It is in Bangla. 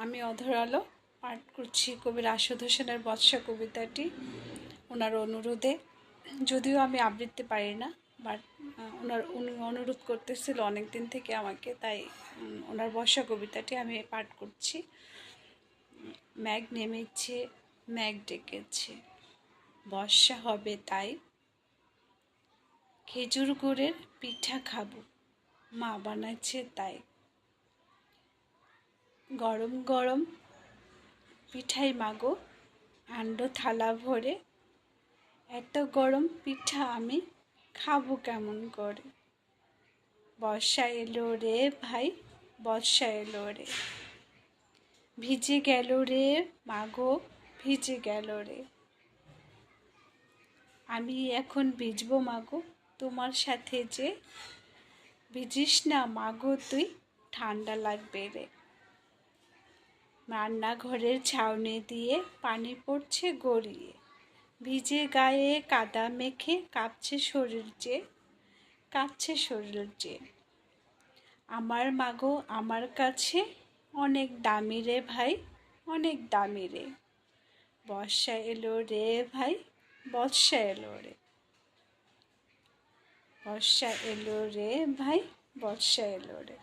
আমি অধর আলো পাঠ করছি কবি রাশেদ হোসেনের বর্ষা কবিতাটি ওনার অনুরোধে। যদিও আমি আবৃত্তি পারি না, বাট উনি অনুরোধ করতেছিল অনেক দিন থেকে আমাকে, তাই ওনার বর্ষা কবিতাটি আমি পাঠ করছি। মেঘ নেমেছে, মেঘ ডেকেছে, বর্ষা হবে তাই। খেজুর গুড়ের পিঠা খাবো, মা বানাচ্ছে তাই। গরম গরম পিঠাই মাগো, আন্ডো থালা ভরে। এত গরম পিঠা আমি খাবো কেমন করে। বর্ষা এলো রে ভাই, বর্ষা এলো রে। ভিজে গেল রে মাগো, ভিজে গেল রে। আমি এখন ভিজবো মাগো তোমার সাথে যে। ভিজিস না মাগো তুই, ঠান্ডা লাগবে রে। রান্নাঘরের ছাউনি দিয়ে পানি পড়ছে গড়িয়ে। ভিজে গায়ে কাদা মেখে কাঁপছে শরীর যে, কাঁপছে শরীর যে। আমার মাগো আমার কাছে অনেক দামি রে ভাই, অনেক দামি রে। বর্ষা এলো রে ভাই, বর্ষা এলো রে। বর্ষা এলো রে ভাই, বর্ষা এলো রে।